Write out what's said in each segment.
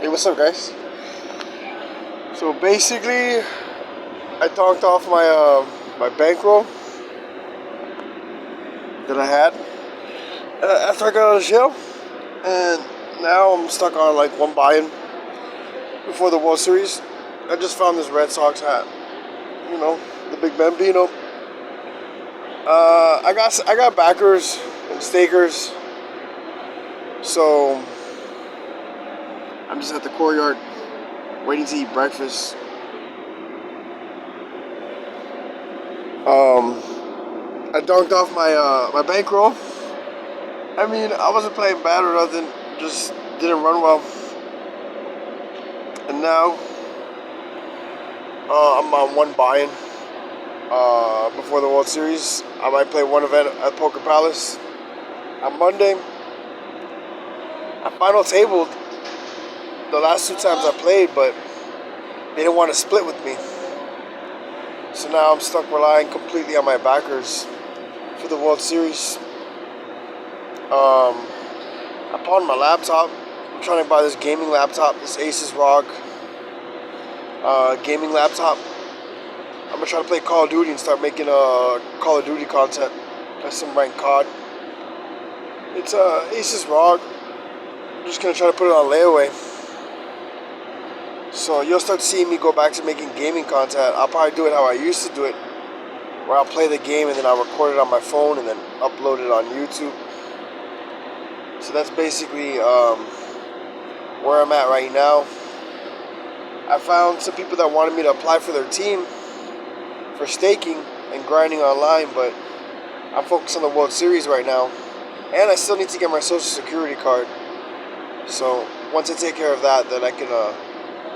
Hey, what's up, guys? So basically, I talked off my bankroll that I had after I got out of jail, and now I'm stuck on like one buy-in before the World Series. I just found this Red Sox hat, the Big Bambino. I got backers and stakers, so I'm just at the courtyard waiting to eat breakfast. I dunked off my bankroll. I mean, I wasn't playing bad or nothing, just didn't run well. And now I'm on one buy-in before the World Series. I might play one event at Poker Palace on Monday. I final tabled the last two times I played, but they didn't want to split with me. So now I'm stuck relying completely on my backers for the World Series. I pawned my laptop. I'm trying to buy this gaming laptop, this Asus ROG gaming laptop. I'm gonna try to play Call of Duty and start making Call of Duty content. Play some ranked COD. It's Asus ROG. I'm just gonna try to put it on layaway. So you'll start seeing me go back to making gaming content. I'll probably do it how I used to do it, where I'll play the game and then I'll record it on my phone and then upload it on YouTube. So that's basically where I'm at right now. I found some people that wanted me to apply for their team for staking and grinding online, but I'm focused on the World Series right now. And I still need to get my Social Security card. So once I take care of that, then I can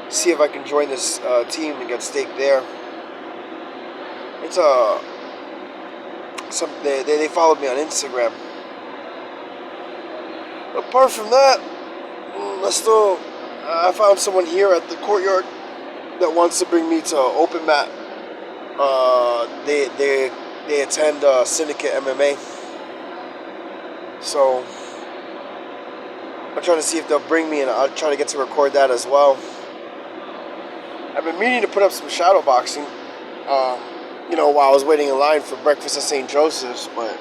see if I can join this team and get staked there. It's they followed me on Instagram. Apart from that, I found someone here at the courtyard that wants to bring me to Open Mat. They attend Syndicate MMA. So I'm trying to see if they'll bring me, and I'll try to get to record that as well. I've been meaning to put up some shadow boxing, while I was waiting in line for breakfast at St. Joseph's, but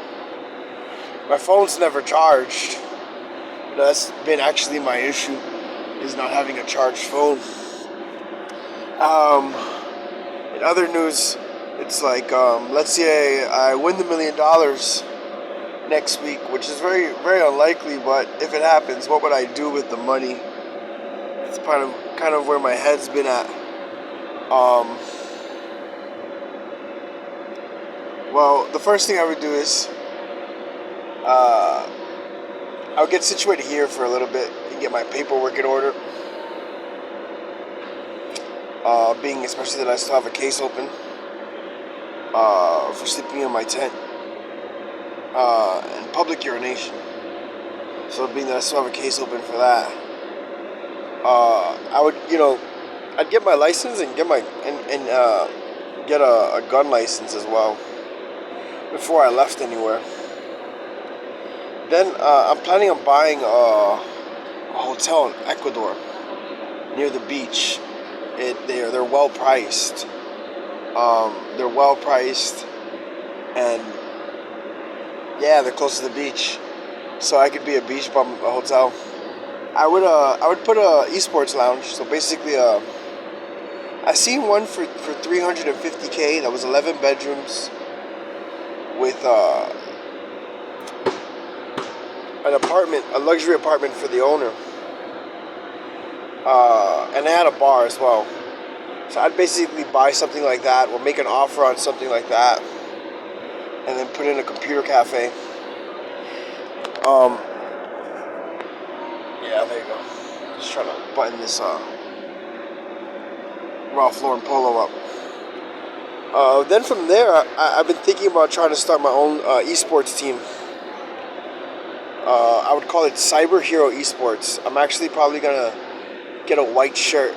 my phone's never charged. That's been actually my issue, is not having a charged phone. In other news, it's like, let's say I win the $1 million next week, which is very, very unlikely, but if it happens, what would I do with the money? It's kind of where my head's been at. Well, the first thing I would do is I would get situated here for a little bit and get my paperwork in order. Being especially that I still have a case open for sleeping in my tent and public urination. So being that I still have a case open for that, I would, I'd get my license and get get a gun license as well before I left anywhere. Then I'm planning on buying a hotel in Ecuador near the beach. They're well priced. They're well priced, and yeah, they're close to the beach, so I could be a beach bum a hotel. I would put a esports lounge. So basically, I seen one for $350K. That was 11 bedrooms with an apartment, a luxury apartment for the owner. And they had a bar as well. So I'd basically buy something like that, or make an offer on something like that, and then put in a computer cafe. Yeah, there you go. Just trying to button this Ralph Lauren polo up. Then from there, I've been thinking about trying to start my own esports team. I would call it Cyber Hero Esports. I'm actually probably gonna get a white shirt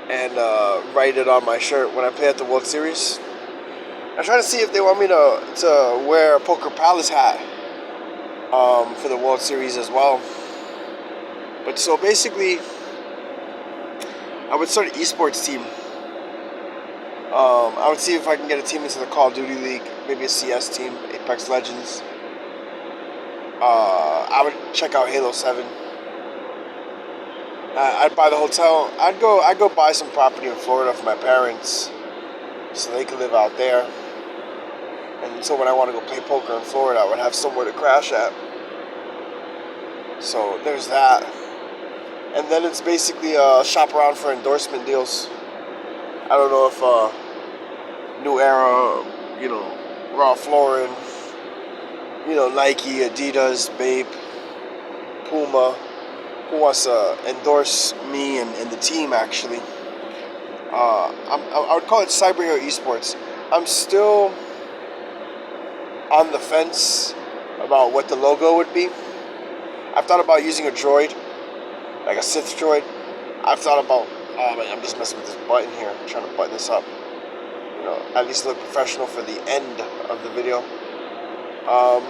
and write it on my shirt when I play at the World Series. I'm trying to see if they want me to wear a Poker Palace hat for the World Series as well. But so basically, I would start an esports team. I would see if I can get a team into the Call of Duty League, maybe a CS team, Apex Legends. I would check out Halo 7. I'd buy the hotel. I'd go buy some property in Florida for my parents, so they could live out there. And so when I want to go play poker in Florida, I would have somewhere to crash at. So there's that. And then it's basically shop around for endorsement deals. I don't know if New Era, Ralph Lauren, Nike, Adidas, Bape, Puma, who wants to endorse me and the team actually. I would call it Cyberhero Esports. I'm still on the fence about what the logo would be. I've thought about using a droid, like a Sith droid. I've thought about, oh man, I'm just messing with this button here, trying to button this up. At least look professional for the end of the video. Trying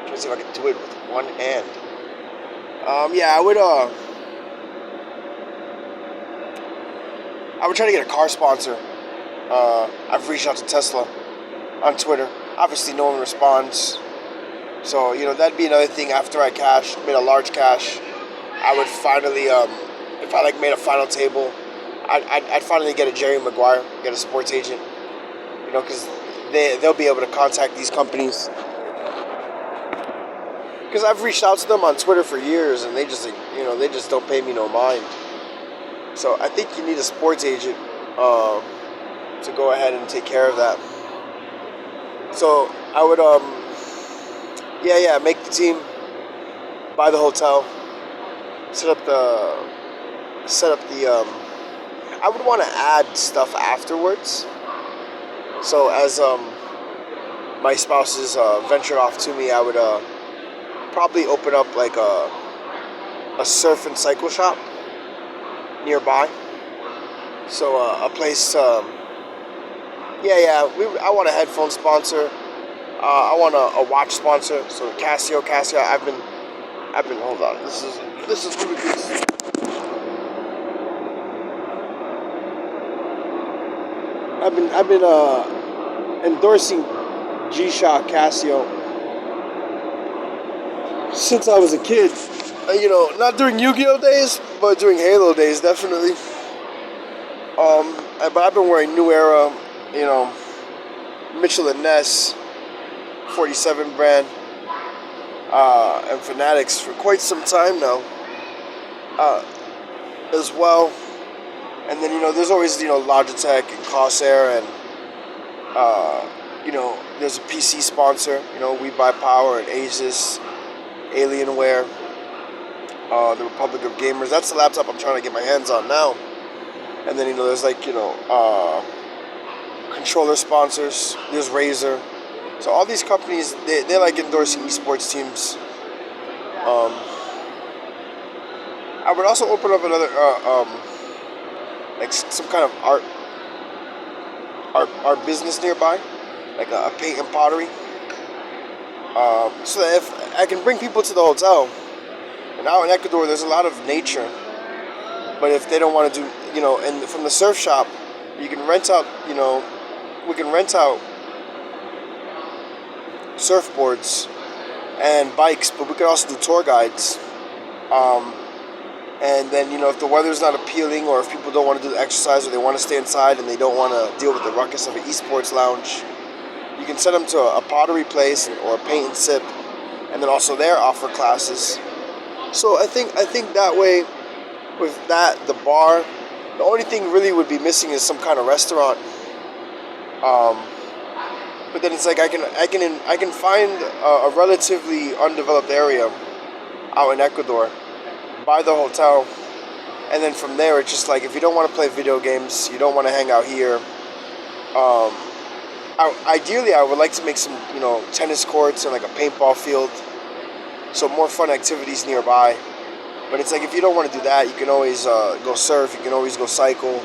to see if I can do it with one hand. Yeah, I would try to get a car sponsor. I've reached out to Tesla on Twitter. Obviously, no one responds. So, that'd be another thing after I made a large cash. I would finally, if I made a final table, I'd finally get a Jerry Maguire, get a sports agent. Because they'll be able to contact these companies. Because I've reached out to them on Twitter for years, and they just don't pay me no mind. So I think you need a sports agent to go ahead and take care of that. So I would, make the team, buy the hotel, set up the. I would want to add stuff afterwards. So as my spouses ventured off to me, I would probably open up like a surf and cycle shop nearby. So a place. I want a headphone sponsor. I want a watch sponsor. So Casio. I've been. Hold on. This is ludicrous. I've been endorsing G-Shock Casio since I was a kid. Not during Yu-Gi-Oh days, but during Halo days, definitely. But I've been wearing New Era, Mitchell & Ness, 47 brand, and Fanatics for quite some time now, as well. And then, there's always, Logitech and Corsair and, there's a PC sponsor, We Buy Power and Asus, Alienware, the Republic of Gamers. That's the laptop I'm trying to get my hands on now. And then, there's controller sponsors, there's Razer. So all these companies, they like endorsing esports teams. I would also open up another, some kind of art business nearby, like a paint and pottery. So that if I can bring people to the hotel, and out in Ecuador there's a lot of nature, but if they don't want to do, and from the surf shop, you can rent out, we can rent out surfboards and bikes, but we could also do tour guides. And then, if the weather's not appealing, or if people don't want to do the exercise, or they want to stay inside and they don't want to deal with the ruckus of an esports lounge, you can send them to a pottery place or a paint and sip, and then also there offer classes. So I think that way, with that, the bar, the only thing really would be missing is some kind of restaurant. But then it's like I can find a relatively undeveloped area out in Ecuador, buy the hotel, and then from there it's just like, if you don't want to play video games, you don't want to hang out here, ideally I would like to make some tennis courts and like a paintball field, so more fun activities nearby. But it's like, if you don't want to do that, you can always go surf, you can always go cycle,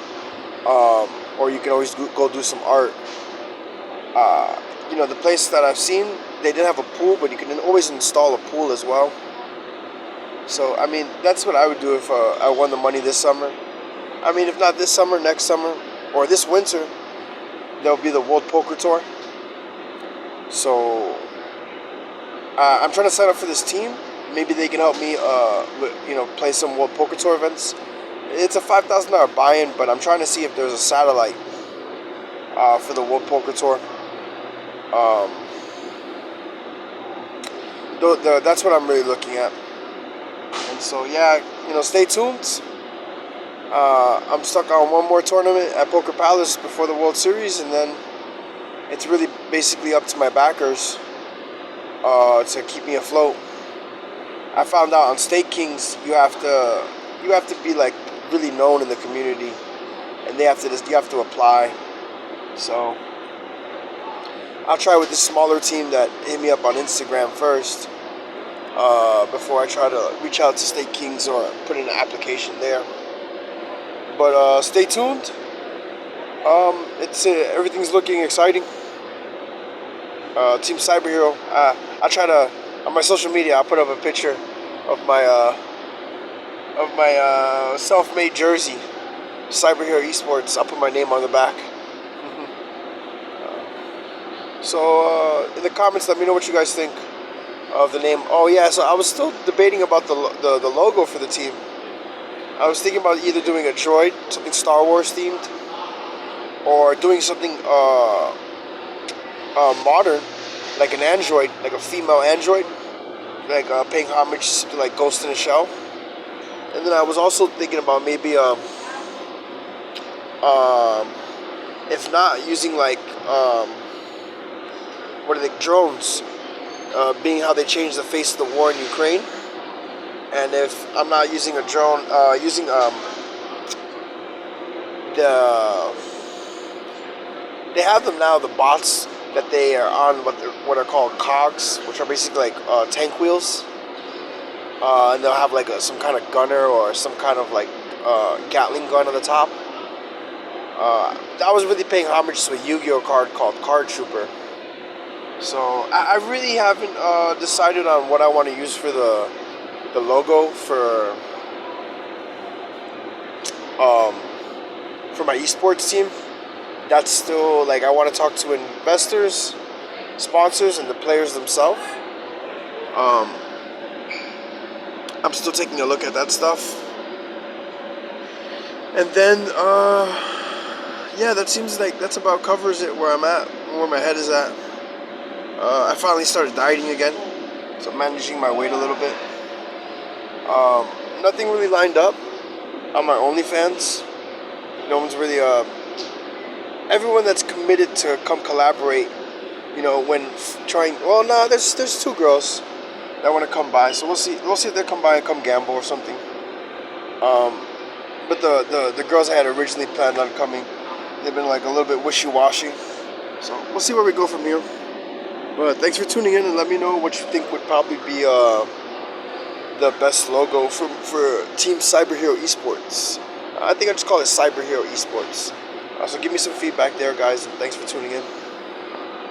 or you can always go do some art. The place that I've seen, they didn't have a pool, but you can always install a pool as well. So I mean, that's what I would do if I won the money this summer. I mean, if not this summer, next summer, or this winter, there'll be the World Poker Tour. So I'm trying to sign up for this team. Maybe they can help me, play some World Poker Tour events. It's a $5,000 buy-in, but I'm trying to see if there's a satellite for the World Poker Tour. Um, that's what I'm really looking at. And so, yeah, stay tuned. I'm stuck on one more tournament at Poker Palace before the World Series, and then it's really basically up to my backers to keep me afloat. I found out on Stake Kings you have to be like really known in the community, and you have to apply. So I'll try with this smaller team that hit me up on Instagram first before I try to reach out to Stake Kings or put in an application there. But stay tuned. Everything's looking exciting. Team Cyber Hero. I try to on my social media. I'll put up a picture of my self-made jersey, Cyber Hero Esports. I'll put my name on the back. So in the comments, let me know what you guys think of the name. Oh yeah, so I was still debating about the logo for the team. I was thinking about either doing a droid, something Star Wars themed, or doing something modern, like an android, like a female android, like paying homage to like Ghost in the Shell. And then I was also thinking about maybe if not using like drones, being how they changed the face of the war in Ukraine. And if I'm not using a drone, using they have them now, the bots that they are on what are called cogs, which are basically like tank wheels, and they'll have like some kind of gunner or some kind of like Gatling gun on the top. I was really paying homage to a Yu-Gi-Oh card called Card Trooper. So I really haven't decided on what I want to use for the logo for my esports team. That's still like I want to talk to investors, sponsors, and the players themselves. I'm still taking a look at that stuff. And then yeah, that seems like that's about covers it where I'm at, where my head is at. I finally started dieting again, so I'm managing my weight a little bit. Nothing really lined up on my OnlyFans. No one's really everyone that's committed to come collaborate, when trying. Well, no, there's two girls that want to come by, so we'll see if they come by and come gamble or something. But the girls I had originally planned on coming, they've been like a little bit wishy-washy. So we'll see where we go from here. But thanks for tuning in, and let me know what you think would probably be the best logo for Team Cyber Hero Esports. I think I just call it Cyber Hero Esports. So give me some feedback there, guys, and thanks for tuning in.